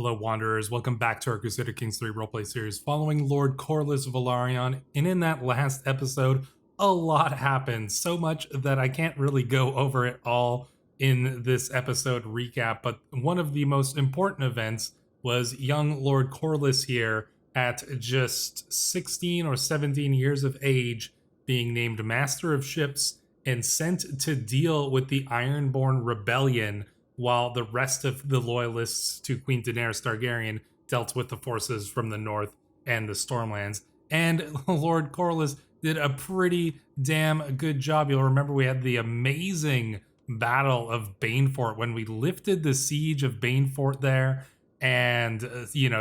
Hello, Wanderers. Welcome back to our Crusader Kings 3 roleplay series following Lord Corlys Velaryon. And in that last episode, a lot happened. So much that I can't really go over it all in this episode recap. But one of the most important events was young Lord Corlys here at just 16 or 17 years of age being named Master of Ships and sent to deal with the Ironborn Rebellion, while the rest of the loyalists to Queen Daenerys Targaryen dealt with the forces from the north and the Stormlands. And Lord Corlys did a pretty damn good job. You'll remember we had the amazing Battle of Banefort when we lifted the siege of Banefort there and,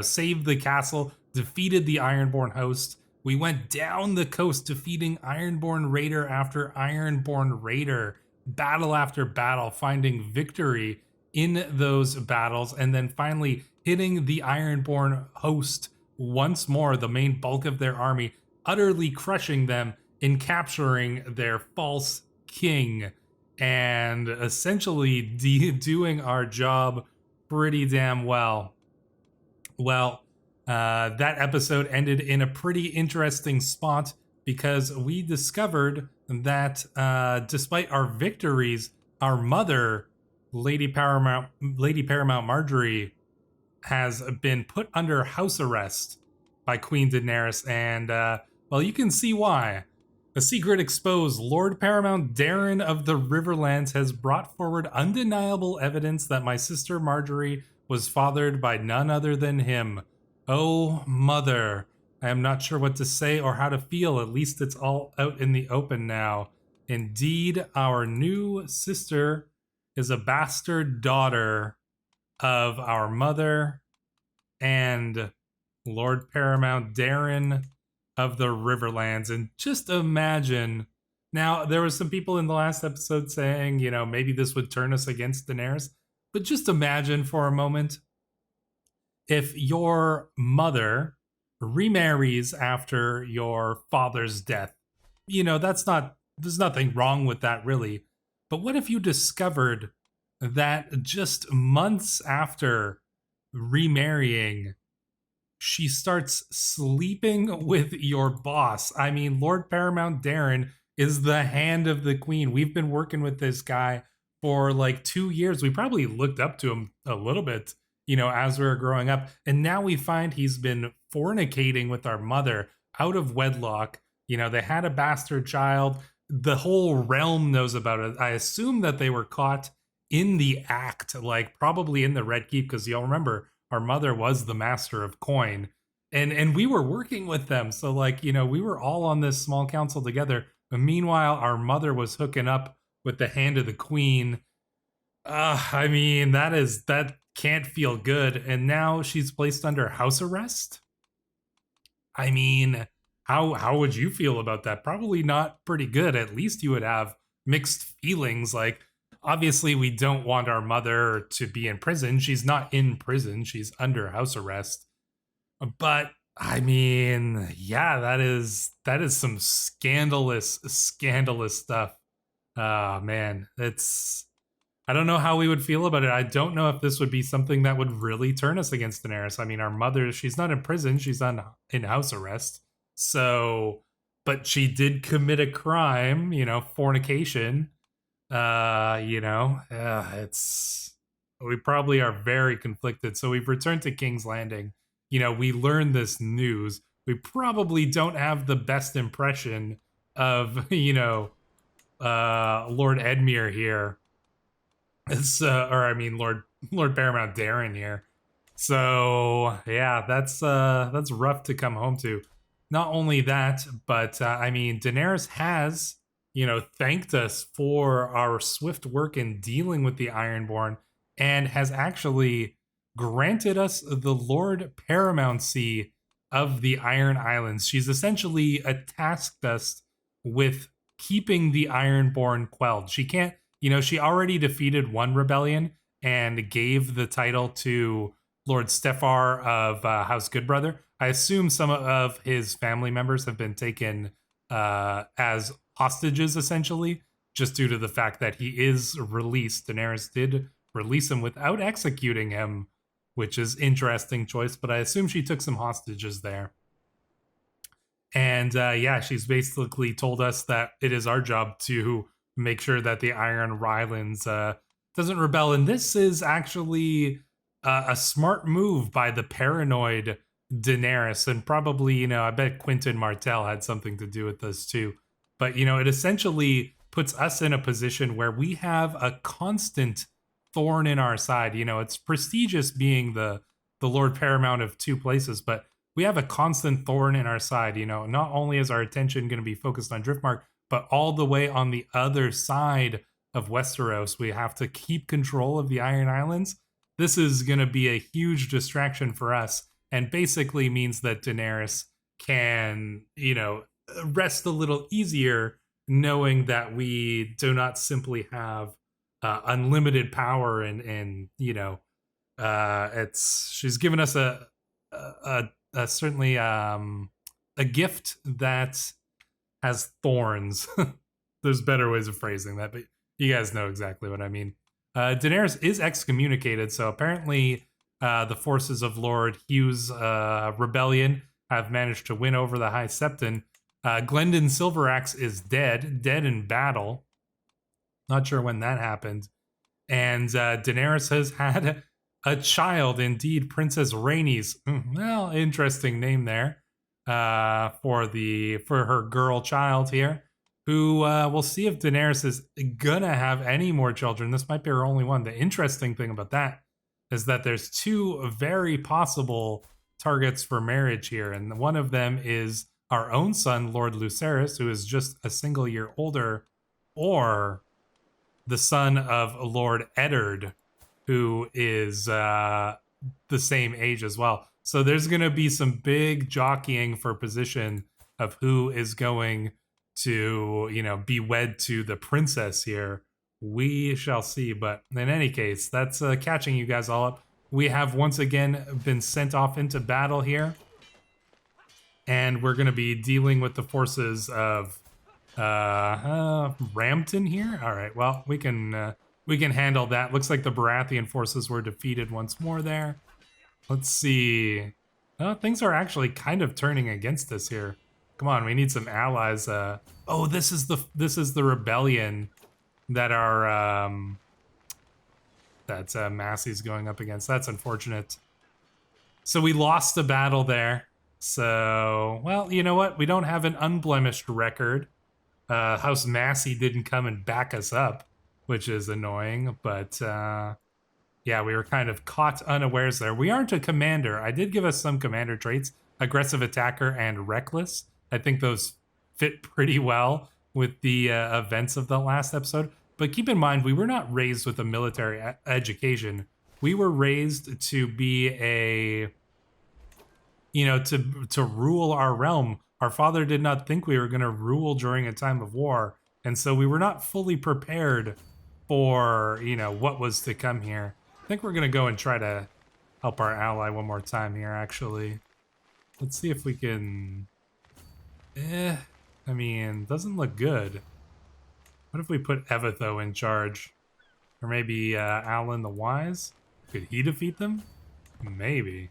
saved the castle, defeated the Ironborn host. We went down the coast defeating Ironborn Raider after Ironborn Raider, battle after battle, finding victory in those battles, and then finally hitting the Ironborn host once more, the main bulk of their army, utterly crushing them and capturing their false king, and essentially doing our job pretty damn well. Well, that episode ended in a pretty interesting spot because we discovered that despite our victories, our mother, Lady Paramount Marjorie, has been put under house arrest by Queen Daenerys, and well, you can see why. A secret exposed, Lord Paramount Daeron of the Riverlands has brought forward undeniable evidence that my sister Marjorie was fathered by none other than him. Oh, mother, I am not sure what to say or how to feel. At least it's all out in the open now. Indeed, our new sister is a bastard daughter of our mother and Lord Paramount Daeron of the Riverlands. And just imagine, now there was some people in the last episode saying, maybe this would turn us against Daenerys, but just imagine for a moment if your mother remarries after your father's death. There's nothing wrong with that really. But what if you discovered that just months after remarrying, she starts sleeping with your boss? I mean, Lord Paramount Daeron is the hand of the queen. We've been working with this guy for like 2 years. We probably looked up to him a little bit, as we were growing up. And now we find he's been fornicating with our mother out of wedlock. They had a bastard child. The whole realm knows about it. I assume that they were caught in the act, like probably in the Red Keep, because you'll remember our mother was the master of coin, and we were working with them. So we were all on this small council together. But meanwhile, our mother was hooking up with the hand of the queen. I mean, that can't feel good. And now she's placed under house arrest. I mean, how would you feel about that? Probably not pretty good. At least you would have mixed feelings. Like, obviously, we don't want our mother to be in prison. She's not in prison. She's under house arrest. But I mean, yeah, that is some scandalous stuff. Oh man, I don't know how we would feel about it. I don't know if this would be something that would really turn us against Daenerys. I mean, our mother, she's not in prison. She's in house arrest. So, but she did commit a crime, fornication. We probably are very conflicted. So we've returned to King's Landing. We learned this news. We probably don't have the best impression of, Lord Edmure here. Lord Paramount Daeron here. So yeah, that's rough to come home to. Not only that, but Daenerys has, thanked us for our swift work in dealing with the Ironborn, and has actually granted us the Lord Paramountcy of the Iron Islands. She's essentially tasked us with keeping the Ironborn quelled. She can't, she already defeated one rebellion and gave the title to Lord Steffar of House Goodbrother. I assume some of his family members have been taken as hostages, essentially, just due to the fact that he is released. Daenerys did release him without executing him, which is interesting choice, but I assume she took some hostages there. And yeah, she's basically told us that it is our job to make sure that the Iron Rylands doesn't rebel. And this is actually a smart move by the paranoid Daenerys. And probably, I bet Quentin Martell had something to do with this too. But, it essentially puts us in a position where we have a constant thorn in our side. It's prestigious being the Lord Paramount of two places, but we have a constant thorn in our side. Not only is our attention going to be focused on Driftmark, but all the way on the other side of Westeros, we have to keep control of the Iron Islands. This is going to be a huge distraction for us, and basically means that Daenerys can, rest a little easier knowing that we do not simply have unlimited power and she's given us a certainly a gift that has thorns. There's better ways of phrasing that, but you guys know exactly what I mean. Daenerys is excommunicated, so apparently the forces of Lord Hugh's rebellion have managed to win over the High Septon. Glendon Silveraxe is dead in battle. Not sure when that happened. And Daenerys has had a child, indeed, Princess Rhaenys. Well, interesting name there for her girl child here, who we'll see if Daenerys is gonna have any more children. This might be her only one. The interesting thing about that is that there's two very possible targets for marriage here, and one of them is our own son, Lord Lucerys, who is just a single year older, or the son of Lord Eddard, who is the same age as well. So there's going to be some big jockeying for position of who is going to, be wed to the princess here. We shall see. But in any case, that's catching you guys all up. We have once again been sent off into battle here. And we're going to be dealing with the forces of Rampton here. All right, well, we can handle that. Looks like the Baratheon forces were defeated once more there. Let's see. Oh, things are actually kind of turning against us here. Come on, we need some allies. Oh, this is the rebellion that our that Massey's going up against. That's unfortunate. So we lost a battle there. So, well, you know what? We don't have an unblemished record. House Massey didn't come and back us up, which is annoying. But yeah, we were kind of caught unawares there. We aren't a commander. I did give us some commander traits: aggressive attacker and reckless. I think those fit pretty well with the events of the last episode. But keep in mind, we were not raised with a military education. We were raised to be a, to rule our realm. Our father did not think we were going to rule during a time of war. And so we were not fully prepared for, what was to come here. I think we're going to go and try to help our ally one more time here, actually. Let's see if we can... doesn't look good. What if we put Evitho in charge? Or maybe Alan the Wise? Could he defeat them? Maybe.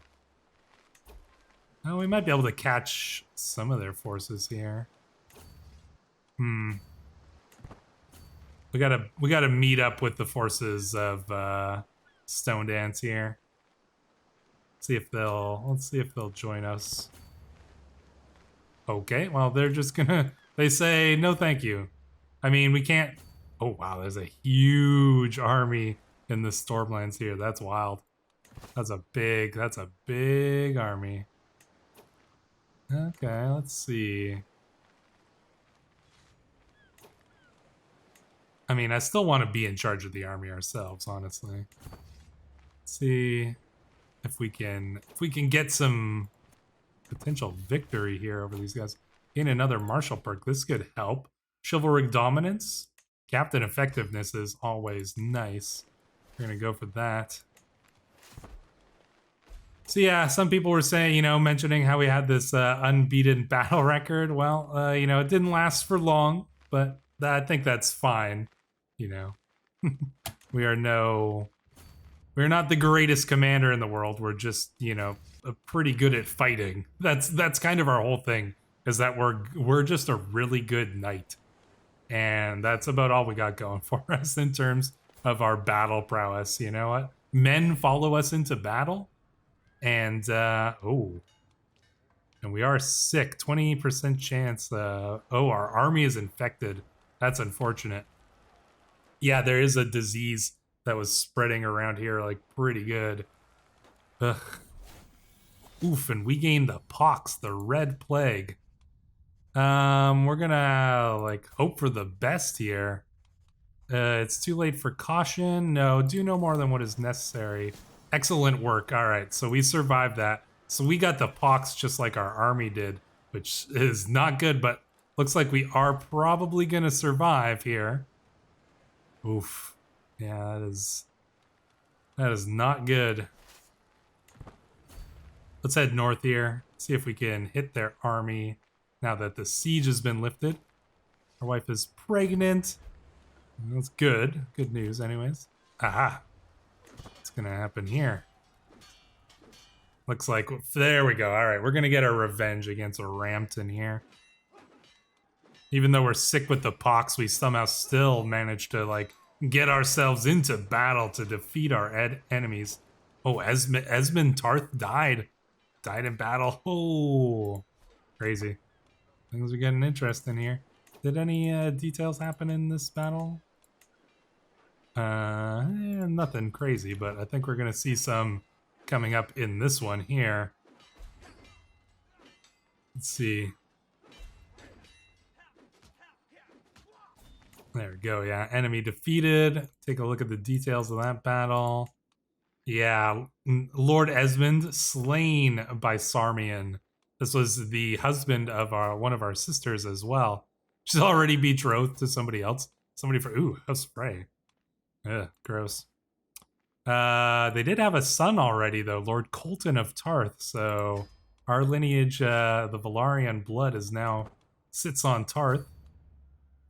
Oh, we might be able to catch some of their forces here. We gotta meet up with the forces of Stone Dance here. Let's see if they'll join us. Okay, well, they're just gonna... They say, no thank you. We can't... Oh, wow, there's a huge army in the Stormlands here. That's wild. That's a big army. Okay, let's see. I still want to be in charge of the army ourselves, honestly. Let's see if we can get some potential victory here over these guys. Gain another martial perk. This could help. Chivalric dominance. Captain effectiveness is always nice. We're gonna go for that. So yeah, some people were saying, mentioning how we had this unbeaten battle record. Well, it didn't last for long, but I think that's fine. We are no We're not the greatest commander in the world. We're just, you know, pretty good at fighting. That's kind of our whole thing, is that we're just a really good knight. And that's about all we got going for us in terms of our battle prowess. You know what? Men follow us into battle. And, oh. And we are sick. 20% chance. Oh, our army is infected. That's unfortunate. Yeah, there is a disease that was spreading around here, like, pretty good. Ugh. Oof, and we gained the pox, the red plague. We're gonna, like, hope for the best here. It's too late for caution. No, do no more than what is necessary. Excellent work. All right, so we survived that. So we got the pox just like our army did, which is not good, but looks like we are probably gonna survive here. Oof. Yeah, that is not good. Let's head north here, see if we can hit their army now that the siege has been lifted. Our wife is pregnant. That's good. Good news, anyways. Aha. What's gonna happen here? Looks like, there we go. All right, we're gonna get our revenge against Rampton here. Even though we're sick with the pox, we somehow still managed to, like, get ourselves into battle to defeat our enemies. Oh, Esmond Tarth died. Died in battle. Oh, crazy. Things are getting interesting here. Did any details happen in this battle? Nothing crazy, but I think we're gonna see some coming up in this one here. Let's see. There we go, yeah. Enemy defeated. Take a look at the details of that battle. Yeah, Lord Esmond slain by Sarmian. This was the husband of one of our sisters as well. She's already betrothed to somebody else. Somebody for, ooh, a spray. Ugh, gross. They did have a son already, though, Lord Colton of Tarth. So our lineage, the Velaryon blood, is now sits on Tarth.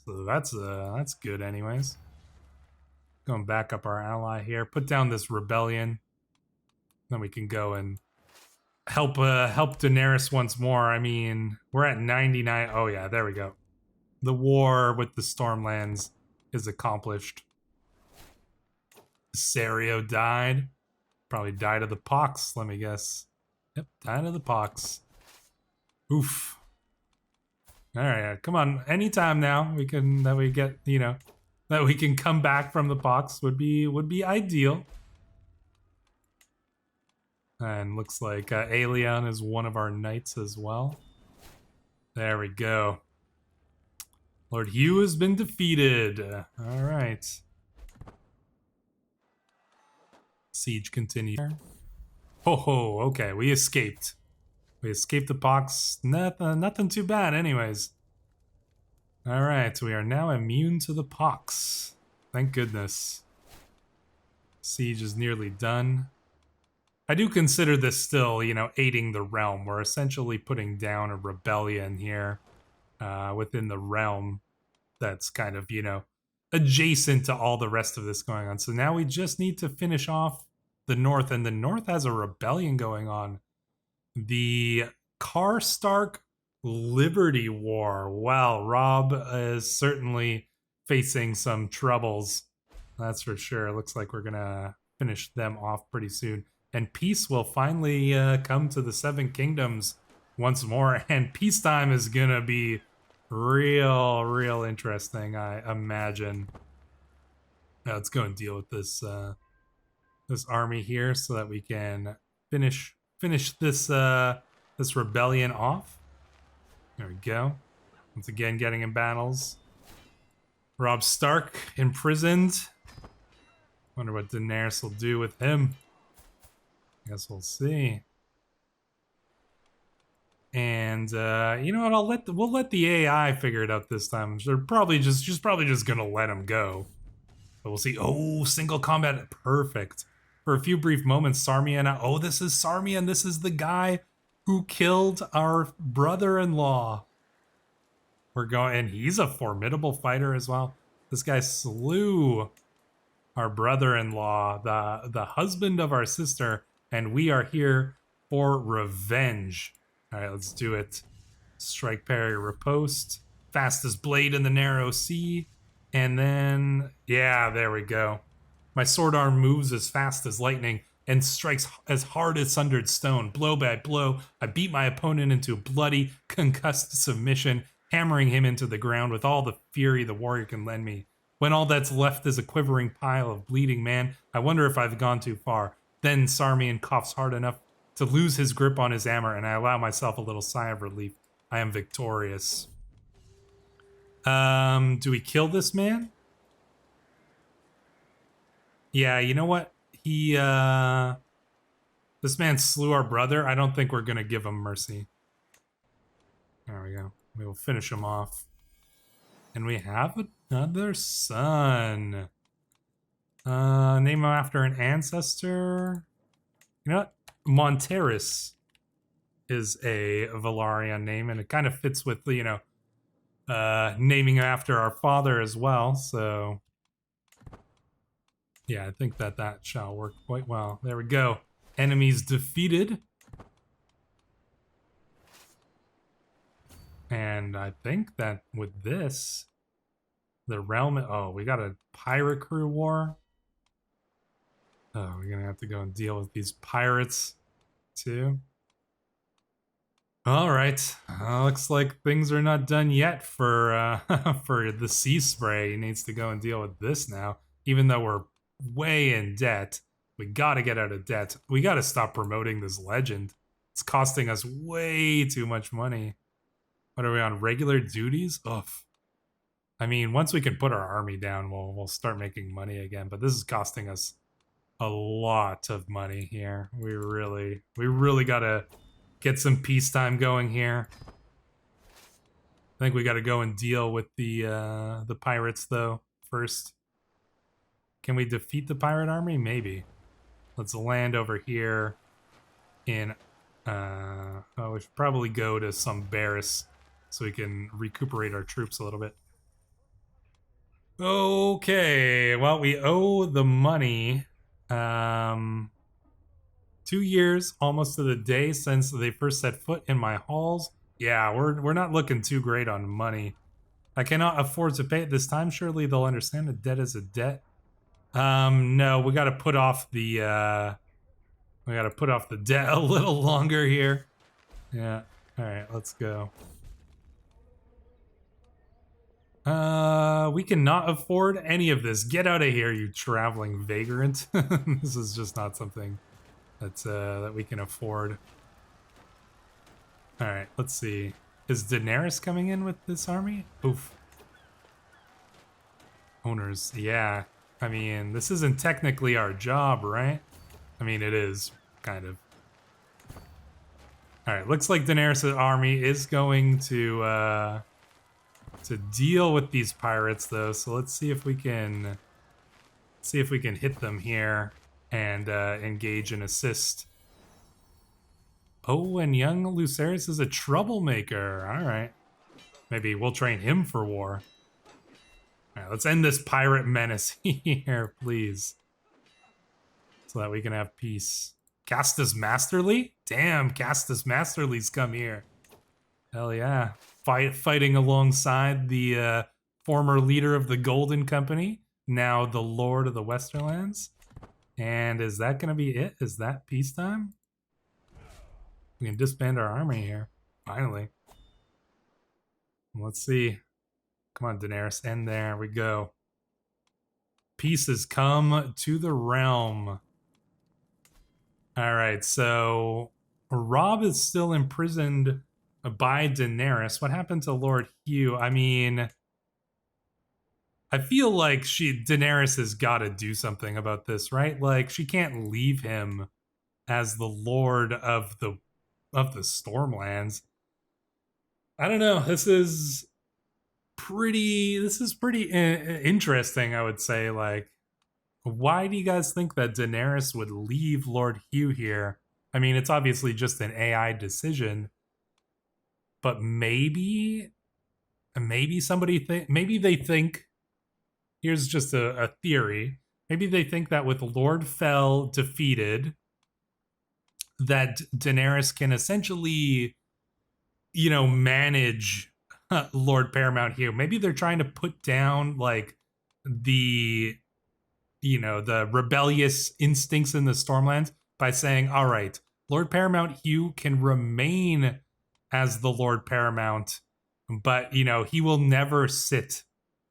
So that's good, anyways. Going back up our ally here. Put down this rebellion. Then we can go and help Daenerys once more. I mean, we're at 99. Oh yeah, there we go. The war with the Stormlands is accomplished. Serio died. Probably died of the pox, let me guess. Yep, died of the pox. Oof. Alright, come on. Anytime now we can that we get, you know, that we can come back from the pox would be ideal. And looks like Aelion is one of our knights as well. There we go. Lord Hugh has been defeated. Alright. Siege continues. Ho ho, okay, we escaped. We escaped the pox. Nothing too bad anyways. Alright, we are now immune to the pox. Thank goodness. Siege is nearly done. I do consider this still, you know, aiding the realm. We're essentially putting down a rebellion here within the realm that's kind of, you know, adjacent to all the rest of this going on. So now we just need to finish off the north, and the north has a rebellion going on. The Karstark Liberty War. Wow, Rob is certainly facing some troubles. That's for sure. Looks like we're gonna finish them off pretty soon. And peace will finally come to the Seven Kingdoms once more. And peacetime is gonna be real interesting, I imagine. Now let's go and deal with this this army here so that we can finish this this rebellion off. There we go. Once again, getting in battles. Robb Stark imprisoned. Wonder what Daenerys will do with him. Guess we'll see. And you know what? We'll let the AI figure it out this time. She's probably just gonna let him go. But we'll see. Oh, single combat, perfect. For a few brief moments, Sarmian. Oh, this is Sarmian. This is the guy who killed our brother-in-law. We're going, and he's a formidable fighter as well. This guy slew our brother-in-law, the husband of our sister, and we are here for revenge. All right, let's do it. Strike, parry, riposte. Fastest blade in the narrow sea. And then, yeah, there we go. My sword arm moves as fast as lightning and strikes as hard as sundered stone. Blow by blow, I beat my opponent into bloody, concussed submission, hammering him into the ground with all the fury the warrior can lend me. When all that's left is a quivering pile of bleeding man, I wonder if I've gone too far. Then Sarmian coughs hard enough to lose his grip on his hammer, and I allow myself a little sigh of relief. I am victorious. Do we kill this man? Yeah, you know what? This man slew our brother. I don't think we're gonna give him mercy. There we go. We will finish him off. And we have another son. Name him after an ancestor. You know what? Monteris is a Velaryon name, and it kind of fits with, you know, naming after our father as well, so yeah, I think that shall work quite well. There we go. Enemies defeated. And I think that with this, the realm... Oh, we got a pirate crew war. Oh, we're gonna have to go and deal with these pirates, too. All right, looks like things are not done yet for for the Seaspray. He needs to go and deal with this now, even though we're way in debt. We gotta get out of debt. We gotta stop promoting this legend. It's costing us way too much money. What are we on, regular duties? Ugh. I mean, once we can put our army down, we'll start making money again. But this is costing us a lot of money here. We really gotta get some peacetime going here. I think we gotta go and deal with the pirates though first. Can we defeat the pirate army? Maybe. Let's land over here in oh, we should probably go to some Barris so we can recuperate our troops a little bit. Okay, well, we owe the money. 2 years, almost to the day since they first set foot in my halls. Yeah, we're not looking too great on money. I cannot afford to pay it this time. Surely they'll understand a debt is a debt. No, we gotta put off the debt a little longer here. Yeah. Alright, let's go. We cannot afford any of this. Get out of here, you traveling vagrant. This is just not something that's that we can afford. Alright, let's see. Is Daenerys coming in with this army? Oof. Owners, yeah. I mean, this isn't technically our job, right? I mean, it is, kind of. Alright, looks like Daenerys' army is going to deal with these pirates, though. So let's see if we can hit them here and engage and assist. Oh, and young Lucerys is a troublemaker. All right, maybe we'll train him for war. All right, let's end this pirate menace here, please, so that we can have peace. Castus Masterly? Damn, Castus Masterly's come here. Hell yeah. Fighting alongside the former leader of the Golden Company, now the Lord of the Westerlands. And is that going to be it? Is that peacetime? We can disband our army here, finally. Let's see. Come on, Daenerys, and there we go. Peace has come to the realm. All right, so Robb is still imprisoned by Daenerys. What happened to Lord Hugh? I mean, I feel like Daenerys has got to do something about this, right? Like, she can't leave him as the Lord of the Stormlands. I don't know. This is pretty interesting, I would say. Like, why do you guys think that Daenerys would leave Lord Hugh here? I mean, it's obviously just an AI decision, but maybe somebody maybe they think, here's just a theory, Maybe they think that with Lord Fell defeated, that Daenerys can essentially, manage Lord Paramount Hugh. Maybe they're trying to put down like the the rebellious instincts in the Stormlands by saying, all right, Lord Paramount Hugh can remain as the Lord Paramount, but he will never sit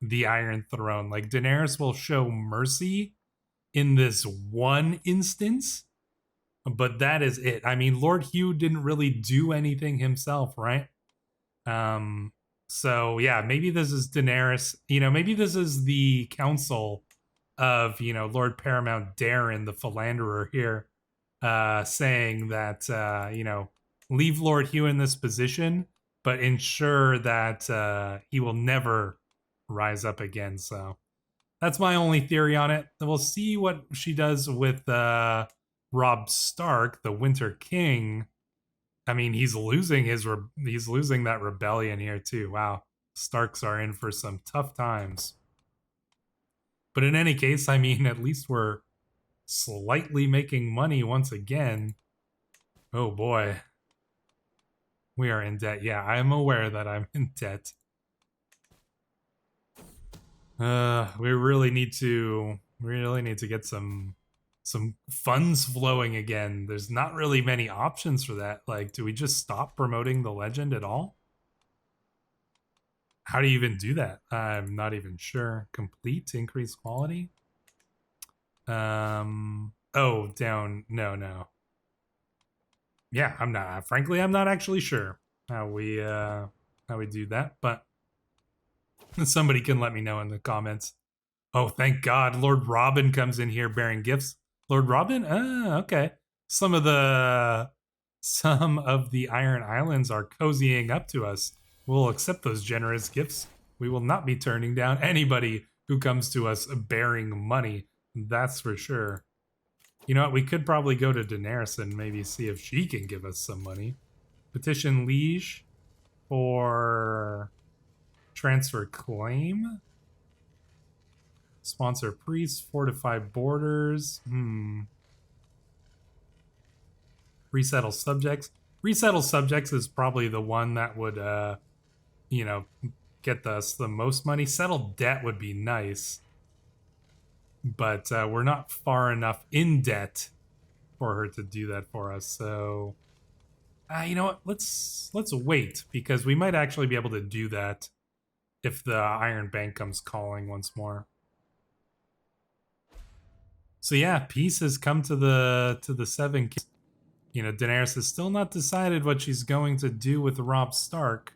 the Iron Throne. Like Daenerys will show mercy in this one instance, but that is it. I mean, Lord Hugh didn't really do anything himself, right? So yeah, maybe this is Daenerys, maybe this is the council of, Lord Paramount Darren, the philanderer here, saying that, leave Lord Hugh in this position, but ensure that he will never rise up again. So that's my only theory on it. We'll see what she does with Robb Stark, the Winter King. I mean, he's losing that rebellion here too. Wow, Starks are in for some tough times. But in any case, I mean, at least we're slightly making money once again. Oh boy, we are in debt. Yeah, I'm aware that I'm in debt. We really need to get some funds flowing again. There's not really many options for that. Like, do we just stop promoting the legend at all? How do you even do that? I'm not even sure. Complete, increase quality. Oh, down. No. Yeah, I'm not. Frankly, I'm not actually sure how we do that, but somebody can let me know in the comments. Oh, thank God, Lord Robin comes in here bearing gifts. Lord Robin? Ah, okay. Some of the Iron Islands are cozying up to us. We'll accept those generous gifts. We will not be turning down anybody who comes to us bearing money. That's for sure. You know what? We could probably go to Daenerys and maybe see if she can give us some money. Petition liege for transfer claim. Sponsor priests, fortify borders. Resettle subjects. Resettle subjects is probably the one that would, get us the most money. Settle debt would be nice. But we're not far enough in debt for her to do that for us. So, you know what? Let's wait, because we might actually be able to do that if the Iron Bank comes calling once more. So yeah, peace has come to the Seven Kings. Daenerys has still not decided what she's going to do with Robb Stark.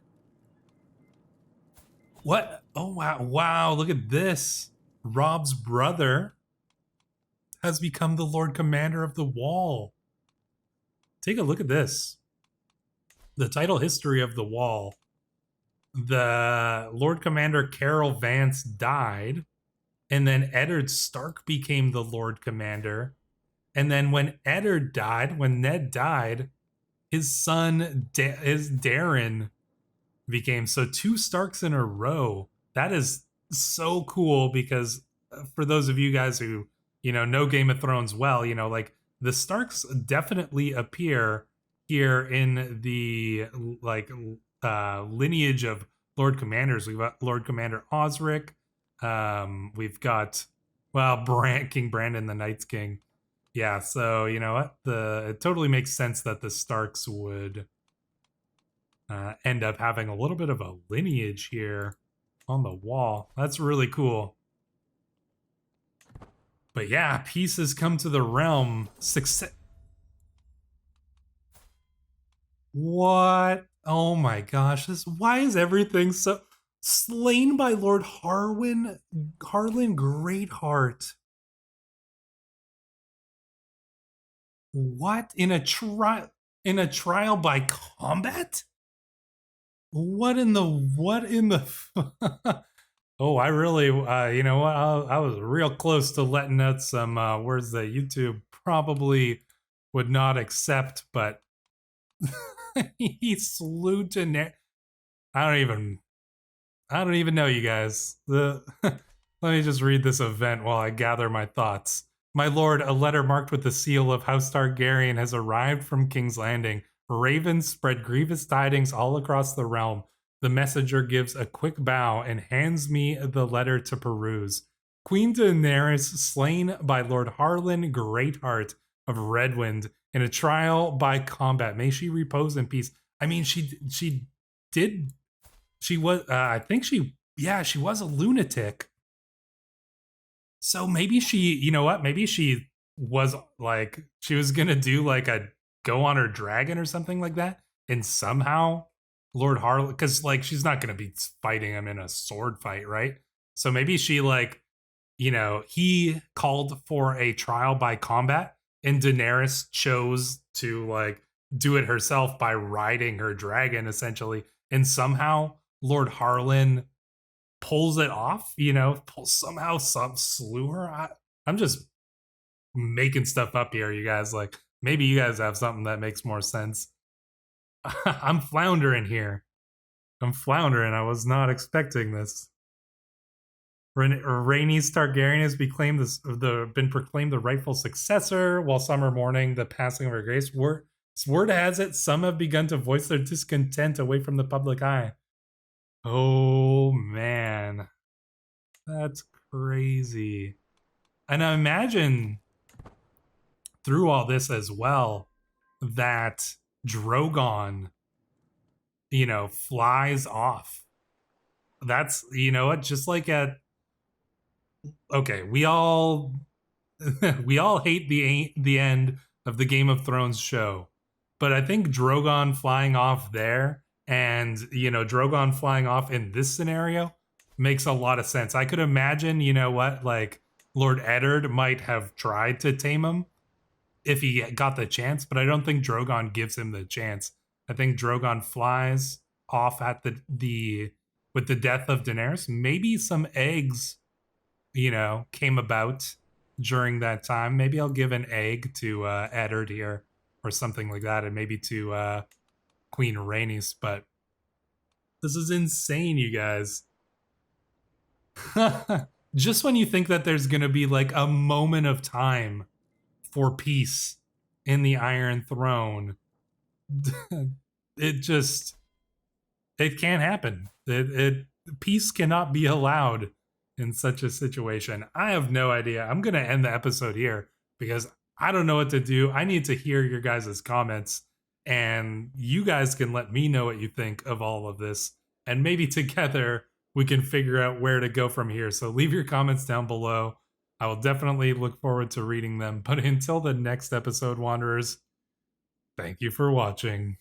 What? Oh wow! Look at this. Robb's brother has become the Lord Commander of the Wall. Take a look at this. The title history of the Wall. The Lord Commander Carol Vance died, and then Eddard Stark became the Lord Commander. And then when Eddard died, when Ned died, his son Darren became. So 2 Starks in a row. That is so cool, because for those of you guys who, know Game of Thrones well, like the Starks definitely appear here in the lineage of Lord Commanders. We've got Lord Commander Osric. We've got, King Brandon, the Night's King. Yeah, so you know what? It totally makes sense that the Starks would end up having a little bit of a lineage here on the wall. That's really cool. But yeah, peace has come to the realm. Success. What? Oh my gosh! Why is everything so slain by Lord Harwin Greatheart? What, in a trial by combat? What in the Oh, I really I was real close to letting out some words that YouTube probably would not accept, but he slew Daenerys. I don't even know, you guys. Let me just read this event while I gather my thoughts. My lord, a letter marked with the seal of House Targaryen has arrived from King's Landing. Ravens spread grievous tidings all across the realm. The messenger gives a quick bow and hands me the letter to peruse. Queen Daenerys slain by Lord Harlan Greatheart of Redwind in a trial by combat. May she repose in peace. I mean, she did. She was. I think she. Yeah, she was a lunatic. So maybe she, you know what? Maybe she was like, she was gonna do like a go on her dragon or something like that, and somehow Lord Harlan, because like she's not gonna be fighting him in a sword fight, right? So maybe she like, he called for a trial by combat, and Daenerys chose to like do it herself by riding her dragon essentially, and somehow Lord Harlan pulls it off, somehow some slew her. I'm just making stuff up here, you guys. Like, maybe you guys have something that makes more sense. I'm floundering here. I'm floundering. I was not expecting this. Rhaenys Targaryen has been proclaimed the rightful successor, while some are mourning the passing of her grace. Word has it, some have begun to voice their discontent away from the public eye. Oh, man. That's crazy. And I imagine through all this as well that Drogon, flies off. That's, just like okay, we all we all hate the end of the Game of Thrones show. But I think Drogon flying off there and, Drogon flying off in this scenario makes a lot of sense. I could imagine, like Lord Eddard might have tried to tame him if he got the chance, but I don't think Drogon gives him the chance. I think Drogon flies off at the with the death of Daenerys. Maybe some eggs, came about during that time. Maybe I'll give an egg to Eddard here or something like that, and maybe to Queen Rhaenys. But this is insane, you guys. Just when you think that there's gonna be like a moment of time for peace in the Iron Throne, it can't happen. Peace cannot be allowed in such a situation. I have no idea. I'm gonna end the episode here because I don't know what to do. I need to hear your guys' comments, and you guys can let me know what you think of all of this, and maybe together we can figure out where to go from here. So leave your comments down below. I will definitely look forward to reading them. But until the next episode, Wanderers, thank you for watching.